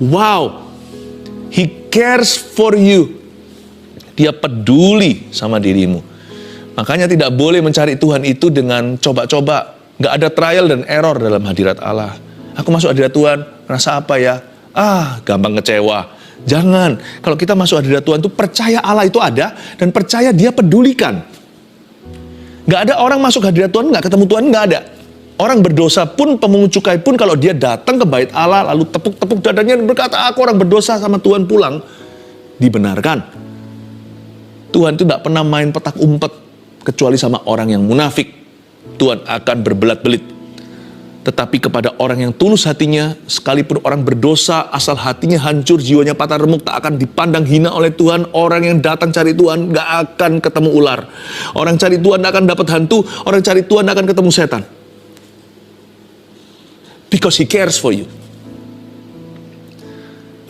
Wow, He cares for you. Dia peduli sama dirimu. Makanya tidak boleh mencari Tuhan itu dengan coba-coba. Gak ada trial dan error dalam hadirat Allah. Aku masuk hadirat Tuhan, rasa apa ya? Gampang kecewa. Jangan. Kalau kita masuk hadirat Tuhan itu percaya Allah itu ada dan percaya Dia pedulikan. Gak ada orang masuk hadirat Tuhan gak ketemu Tuhan, gak ada. Orang berdosa pun, pemungut cukai pun, kalau dia datang ke bait Allah lalu tepuk-tepuk dadanya dan berkata, aku orang berdosa, sama Tuhan pulang, dibenarkan. Tuhan itu gak pernah main petak umpet kecuali sama orang yang munafik. Tuhan akan berbelat-belit. Tetapi kepada orang yang tulus hatinya, sekalipun orang berdosa, asal hatinya hancur, jiwanya patah remuk, tak akan dipandang hina oleh Tuhan. Orang yang datang cari Tuhan gak akan ketemu ular. Orang cari Tuhan akan dapat hantu. Orang cari Tuhan akan ketemu setan. Because He cares for you.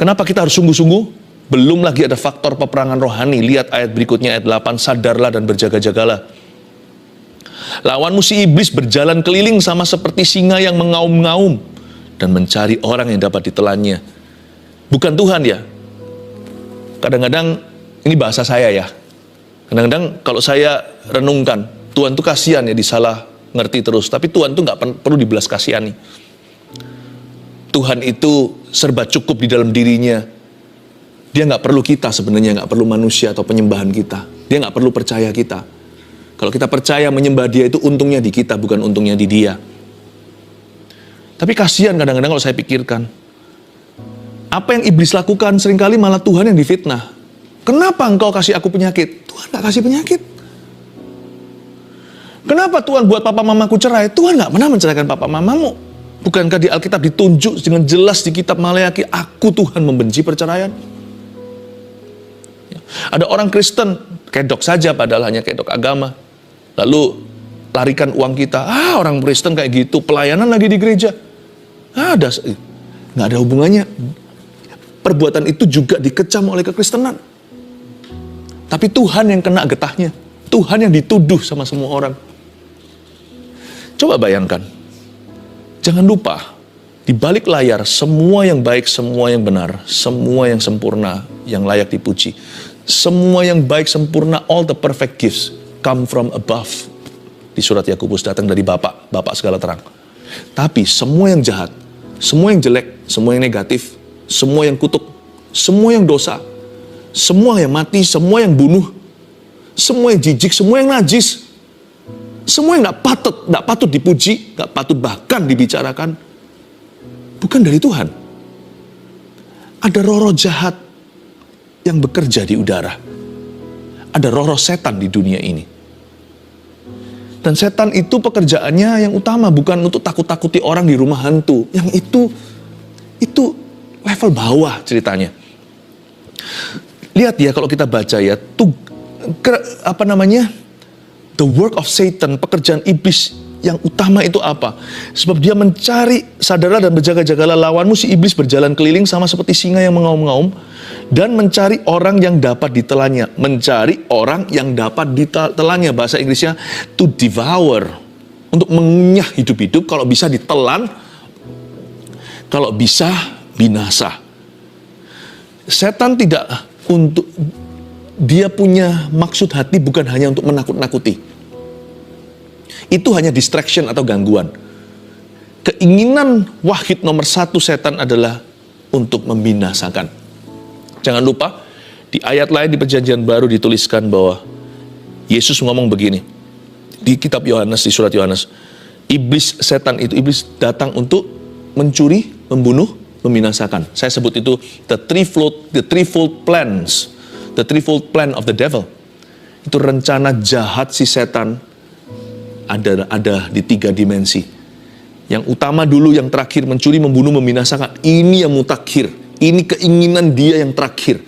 Kenapa kita harus sungguh-sungguh? Belum lagi ada faktor peperangan rohani. Lihat ayat berikutnya, ayat 8. Sadarlah dan berjaga-jagalah. Lawanmu si iblis berjalan keliling sama seperti singa yang mengaum-ngaum dan mencari orang yang dapat ditelannya. Bukan Tuhan ya. Kadang-kadang, ini bahasa saya ya. Kadang-kadang kalau saya renungkan, Tuhan tuh kasihan ya, disalah ngerti terus. Tapi Tuhan tuh gak perlu dibelas kasihani. Tuhan itu serba cukup di dalam dirinya. Dia nggak perlu kita sebenarnya, nggak perlu manusia atau penyembahan kita. Dia nggak perlu percaya kita. Kalau kita percaya menyembah Dia itu untungnya di kita, bukan untungnya di Dia. Tapi kasihan kadang-kadang kalau saya pikirkan. Apa yang iblis lakukan seringkali malah Tuhan yang difitnah. Kenapa engkau kasih aku penyakit? Tuhan nggak kasih penyakit. Kenapa Tuhan buat papa mamaku cerai? Tuhan nggak pernah menceraikan papa mamamu. Bukankah di Alkitab ditunjuk dengan jelas di kitab Maleakhi, aku Tuhan membenci perceraian? Ada orang Kristen, kedok saja padahal hanya kedok agama. Lalu larikan uang kita. Orang Kristen kayak gitu, pelayanan lagi di gereja. Nggak ada hubungannya. Perbuatan itu juga dikecam oleh kekristenan. Tapi Tuhan yang kena getahnya. Tuhan yang dituduh sama semua orang. Coba bayangkan. Jangan lupa, di balik layar semua yang baik, semua yang benar, semua yang sempurna, yang layak dipuji. Semua yang baik, sempurna, all the perfect gifts come from above. Di surat Yakobus datang dari Bapa, Bapa segala terang. Tapi semua yang jahat, semua yang jelek, semua yang negatif, semua yang kutuk, semua yang dosa, semua yang mati, semua yang bunuh, semua yang jijik, semua yang najis, semua yang gak patut dipuji, gak patut bahkan dibicarakan, bukan dari Tuhan. Ada roh-roh jahat yang bekerja di udara. Ada roh-roh setan di dunia ini. Dan setan itu pekerjaannya yang utama bukan untuk takut-takuti orang di rumah hantu. Yang itu level bawah ceritanya. Lihat ya kalau kita baca ya, the work of Satan, pekerjaan iblis yang utama itu apa? Sebab dia mencari, sadarlah dan berjaga-jagalah, lawanmu si iblis berjalan keliling sama seperti singa yang mengaum-ngaum dan mencari orang yang dapat ditelannya. Mencari orang yang dapat ditelannya, bahasa Inggrisnya to devour, untuk mengunyah hidup-hidup, kalau bisa ditelan, kalau bisa binasa. Setan tidak dia punya maksud hati bukan hanya untuk menakut-nakuti. Itu hanya distraction atau gangguan. Keinginan wahid nomor satu setan adalah untuk membinasakan. Jangan lupa, di ayat lain di Perjanjian Baru dituliskan bahwa Yesus ngomong begini. Di kitab Yohanes, di surat Yohanes. Setan itu datang untuk mencuri, membunuh, membinasakan. Saya sebut itu the threefold plans. The threefold plan of the devil. Itu rencana jahat si setan. Ada di 3 dimensi. Yang utama dulu, yang terakhir, mencuri, membunuh, membinasakan. Ini yang mutakhir. Ini keinginan dia yang terakhir.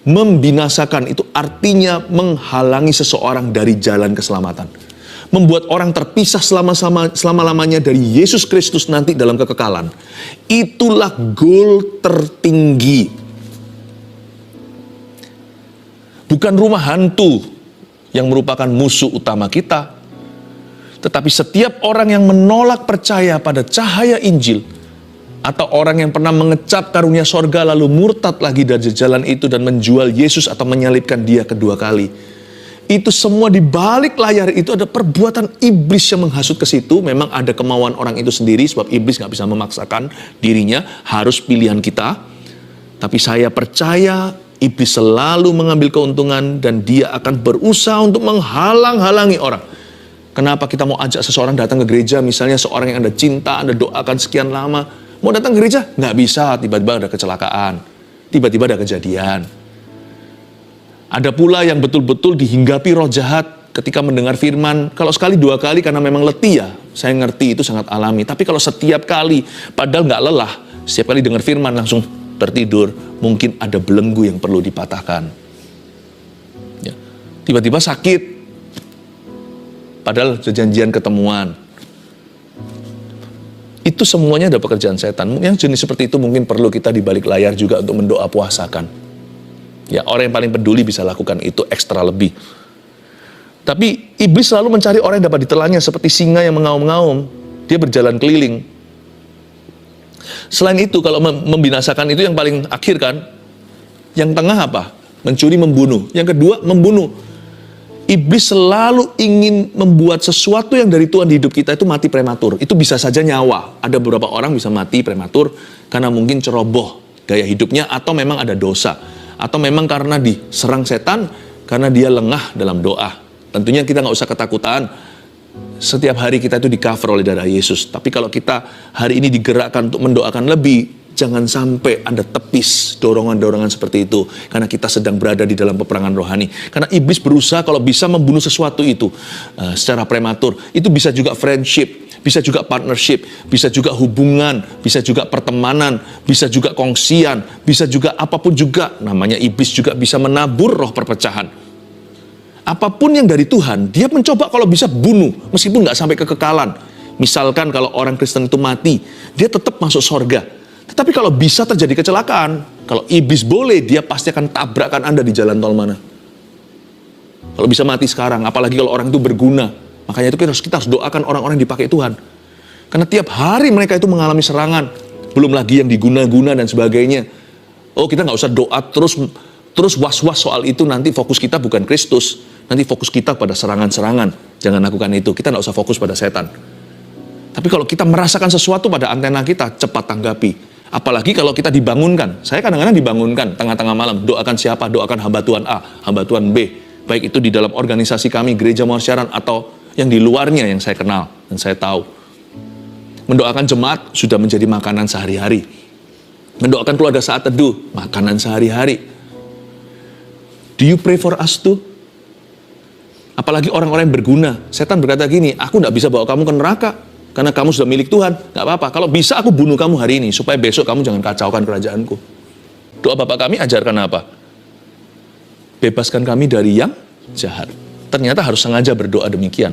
Membinasakan itu artinya menghalangi seseorang dari jalan keselamatan. Membuat orang terpisah selama-lamanya dari Yesus Kristus nanti dalam kekekalan. Itulah goal tertinggi. Bukan rumah hantu yang merupakan musuh utama kita. Tetapi setiap orang yang menolak percaya pada cahaya Injil, Atau orang yang pernah mengecap karunia sorga lalu murtad lagi dari jalan itu dan menjual Yesus atau menyalibkan dia kedua kali. Itu semua di balik layar itu ada perbuatan iblis yang menghasut ke situ. Memang ada kemauan orang itu sendiri sebab iblis gak bisa memaksakan dirinya, harus pilihan kita. Tapi saya percaya iblis selalu mengambil keuntungan dan dia akan berusaha untuk menghalang-halangi orang. Kenapa kita mau ajak seseorang datang ke gereja, misalnya seorang yang Anda cinta, Anda doakan sekian lama, mau datang ke gereja? Nggak bisa, tiba-tiba ada kecelakaan, tiba-tiba ada kejadian. Ada pula yang betul-betul dihinggapi roh jahat ketika mendengar firman, kalau sekali dua kali karena memang letih ya, saya ngerti itu sangat alami. Tapi kalau setiap kali, padahal nggak lelah, setiap kali dengar firman langsung tertidur, mungkin ada belenggu yang perlu dipatahkan. Ya. Tiba-tiba sakit, padahal janjian ketemuan. Itu semuanya ada pekerjaan setan. Yang jenis seperti itu mungkin perlu kita di balik layar juga untuk mendoa puasakan. Ya, orang yang paling peduli bisa lakukan itu ekstra lebih. Tapi iblis selalu mencari orang yang dapat ditelannya seperti singa yang mengaum-ngaum. Dia berjalan keliling. Selain itu, kalau membinasakan itu yang paling akhir kan. Yang tengah apa? Mencuri, membunuh. Yang kedua, membunuh. Iblis selalu ingin membuat sesuatu yang dari Tuhan di hidup kita itu mati prematur. Itu bisa saja nyawa. Ada beberapa orang bisa mati prematur karena mungkin ceroboh gaya hidupnya, atau memang ada dosa, atau memang karena diserang setan, karena dia lengah dalam doa. Tentunya kita nggak usah ketakutan. Setiap hari kita itu di-cover oleh darah Yesus. Tapi kalau kita hari ini digerakkan untuk mendoakan lebih, jangan sampai Anda tepis dorongan-dorongan seperti itu. Karena kita sedang berada di dalam peperangan rohani. Karena iblis berusaha kalau bisa membunuh sesuatu itu secara prematur. Itu bisa juga friendship, bisa juga partnership, bisa juga hubungan, bisa juga pertemanan, bisa juga kongsian, bisa juga apapun juga. Namanya iblis juga bisa menabur roh perpecahan. Apapun yang dari Tuhan, dia mencoba kalau bisa bunuh, meskipun nggak sampai kekekalan. Misalkan kalau orang Kristen itu mati, dia tetap masuk sorga. Tetapi kalau bisa terjadi kecelakaan, kalau iblis boleh, dia pasti akan tabrakkan Anda di jalan tol mana. Kalau bisa mati sekarang, apalagi kalau orang itu berguna. Makanya itu kita harus doakan orang-orang yang dipakai Tuhan. Karena tiap hari mereka itu mengalami serangan. Belum lagi yang diguna-guna dan sebagainya. Oh, kita nggak usah doa terus was-was soal itu, nanti fokus kita bukan Kristus. Nanti fokus kita pada serangan-serangan. Jangan lakukan itu. Kita nggak usah fokus pada setan. Tapi kalau kita merasakan sesuatu pada antena kita, cepat tanggapi. Apalagi kalau kita dibangunkan. Saya kadang-kadang dibangunkan tengah-tengah malam. Doakan siapa? Doakan hamba Tuhan A, hamba Tuhan B. Baik itu di dalam organisasi kami, Gereja Mawar Siaran, atau yang di luarnya yang saya kenal dan saya tahu. Mendoakan jemaat sudah menjadi makanan sehari-hari. Mendoakan keluarga saat teduh, makanan sehari-hari. Do you pray for us too? Apalagi orang-orang yang berguna. Setan berkata gini, aku tidak bisa bawa kamu ke neraka karena kamu sudah milik Tuhan. Gak apa-apa, kalau bisa aku bunuh kamu hari ini supaya besok kamu jangan kacaukan kerajaanku. Doa Bapa kami ajarkan apa? Bebaskan kami dari yang jahat. Ternyata harus sengaja berdoa demikian.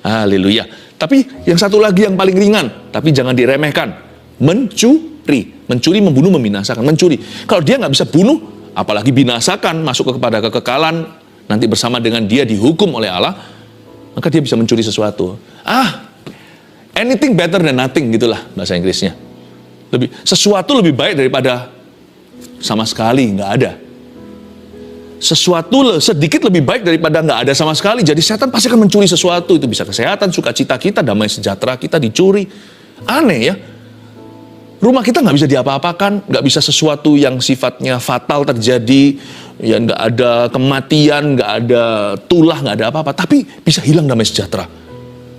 Haleluya. Tapi yang satu lagi yang paling ringan, tapi jangan diremehkan. Mencuri. Mencuri, membunuh, membinasakan. Mencuri. Kalau dia nggak bisa bunuh, apalagi binasakan, masuk kepada kekekalan, nanti bersama dengan dia dihukum oleh Allah, maka dia bisa mencuri sesuatu. Anything better than nothing, gitulah bahasa Inggrisnya. Sesuatu lebih baik daripada sama sekali nggak ada. Sesuatu sedikit lebih baik daripada nggak ada sama sekali. Jadi setan pasti akan mencuri sesuatu. Itu bisa kesehatan, sukacita kita, damai sejahtera kita dicuri. Aneh ya. Rumah kita nggak bisa diapa-apakan, nggak bisa sesuatu yang sifatnya fatal terjadi, ya nggak ada kematian, nggak ada tulah, nggak ada apa-apa, tapi bisa hilang damai sejahtera.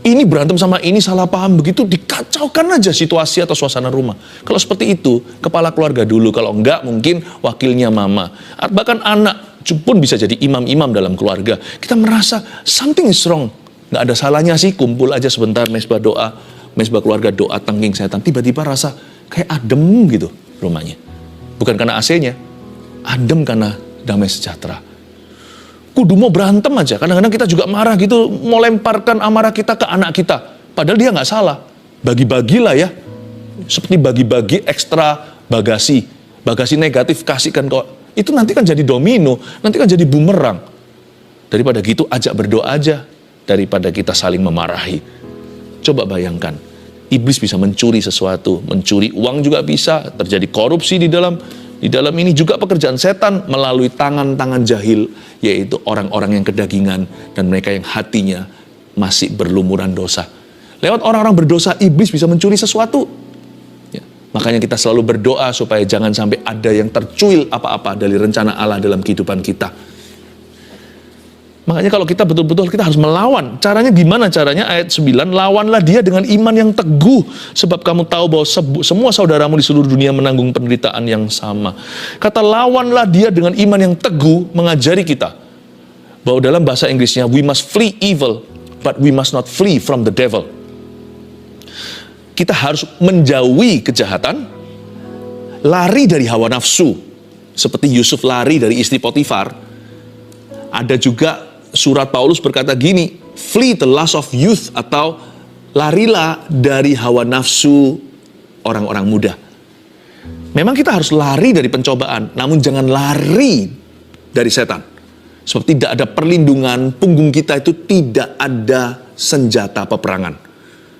Ini berantem sama ini, salah paham begitu, dikacaukan aja situasi atau suasana rumah. Kalau seperti itu, kepala keluarga dulu, kalau enggak mungkin wakilnya mama, bahkan anak pun bisa jadi imam-imam dalam keluarga. Kita merasa something is wrong, nggak ada salahnya sih, kumpul aja sebentar, mesbah doa, mesbah keluarga doa tengking setan, tiba-tiba rasa kayak adem gitu rumahnya. Bukan karena AC-nya, adem karena damai sejahtera. Kudu mau berantem aja. Kadang-kadang kita juga marah gitu, mau lemparkan amarah kita ke anak kita. Padahal dia nggak salah. Bagi-bagilah ya. Seperti bagi-bagi ekstra bagasi. Bagasi negatif kasihkan kok. Itu nanti kan jadi domino, nanti kan jadi bumerang. Daripada gitu ajak berdoa aja. Daripada kita saling memarahi. Coba bayangkan. Iblis bisa mencuri sesuatu, mencuri uang juga bisa, terjadi korupsi di dalam ini juga pekerjaan setan melalui tangan-tangan jahil, yaitu orang-orang yang kedagingan dan mereka yang hatinya masih berlumuran dosa. Lewat orang-orang berdosa, iblis bisa mencuri sesuatu. Ya, makanya kita selalu berdoa supaya jangan sampai ada yang tercuil apa-apa dari rencana Allah dalam kehidupan kita. Makanya kalau kita betul-betul kita harus melawan. Caranya gimana caranya? Ayat 9, lawanlah dia dengan iman yang teguh. Sebab kamu tahu bahwa semua saudaramu di seluruh dunia menanggung penderitaan yang sama. Kata lawanlah dia dengan iman yang teguh mengajari kita. Bahwa dalam bahasa Inggrisnya, we must flee evil, but we must not flee from the devil. Kita harus menjauhi kejahatan, lari dari hawa nafsu. Seperti Yusuf lari dari istri Potifar. Ada juga surat Paulus berkata gini, flee the lust of youth, atau larilah dari hawa nafsu orang-orang muda. Memang kita harus lari dari pencobaan, namun jangan lari dari setan. Sebab tidak ada perlindungan, punggung kita itu tidak ada senjata peperangan.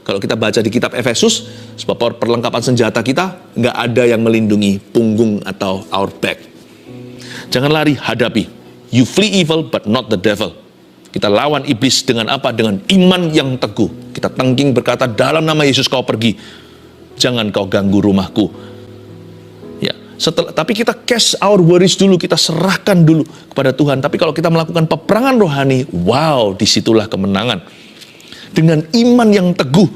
Kalau kita baca di kitab Efesus, sebab perlengkapan senjata kita, nggak ada yang melindungi punggung atau our back. Jangan lari, hadapi. You flee evil, but not the devil. Kita lawan iblis dengan apa? Dengan iman yang teguh. Kita tengking berkata, dalam nama Yesus kau pergi. Jangan kau ganggu rumahku. Ya, tapi kita cast our worries dulu, kita serahkan dulu kepada Tuhan. Tapi kalau kita melakukan peperangan rohani, wow, disitulah kemenangan. Dengan iman yang teguh.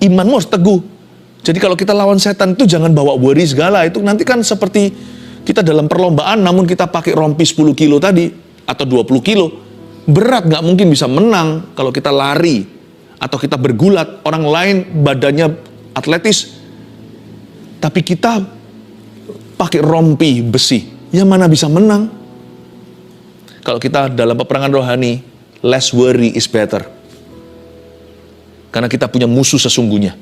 Imanmu harus teguh. Jadi kalau kita lawan setan itu jangan bawa worry segala. Itu nanti kan seperti kita dalam perlombaan, namun kita pakai rompi 10 kilo tadi, atau 20 kilo. Berat, nggak mungkin bisa menang kalau kita lari. Atau kita bergulat, orang lain badannya atletis. Tapi kita pakai rompi besi. Ya mana bisa menang? Kalau kita dalam peperangan rohani, less worry is better. Karena kita punya musuh sesungguhnya.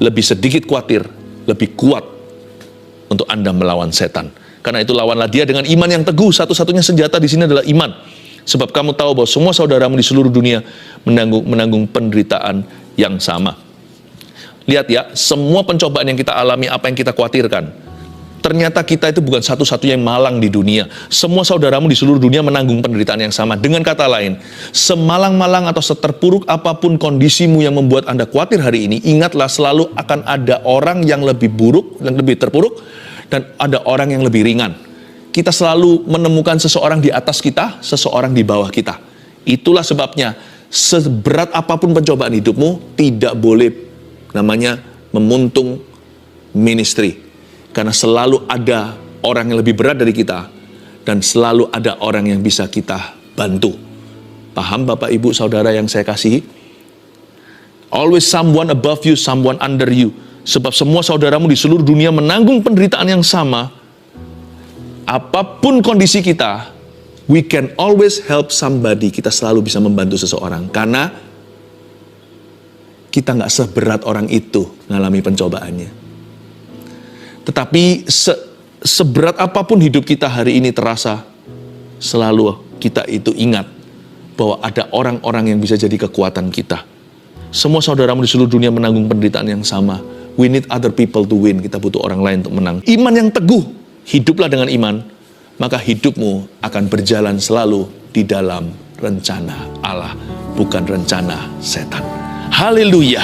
Lebih sedikit khawatir, lebih kuat untuk Anda melawan setan. Karena itu lawanlah dia dengan iman yang teguh. Satu-satunya senjata di sini adalah iman. Sebab kamu tahu bahwa semua saudaramu di seluruh dunia menanggung penderitaan yang sama. Lihat ya, semua pencobaan yang kita alami, apa yang kita khawatirkan, ternyata kita itu bukan satu-satunya yang malang di dunia. Semua saudaramu di seluruh dunia menanggung penderitaan yang sama. Dengan kata lain, semalang-malang atau seterpuruk apapun kondisimu yang membuat Anda khawatir hari ini, ingatlah selalu akan ada orang yang lebih buruk dan lebih terpuruk, dan ada orang yang lebih ringan. Kita selalu menemukan seseorang di atas kita, seseorang di bawah kita. Itulah sebabnya, seberat apapun pencobaan hidupmu, tidak boleh namanya memuntung ministry. Karena selalu ada orang yang lebih berat dari kita, dan selalu ada orang yang bisa kita bantu. Paham Bapak Ibu Saudara yang saya kasihi? Always someone above you, someone under you. Sebab semua saudaramu di seluruh dunia menanggung penderitaan yang sama. Apapun kondisi kita, we can always help somebody. Kita selalu bisa membantu seseorang. Karena kita nggak seberat orang itu mengalami pencobaannya. Tetapi seberat apapun hidup kita hari ini terasa, selalu kita itu ingat bahwa ada orang-orang yang bisa jadi kekuatan kita. Semua saudaramu di seluruh dunia menanggung penderitaan yang sama. We need other people to win. Kita butuh orang lain untuk menang. Iman yang teguh. Hiduplah dengan iman. Maka hidupmu akan berjalan selalu di dalam rencana Allah. Bukan rencana setan. Haleluya.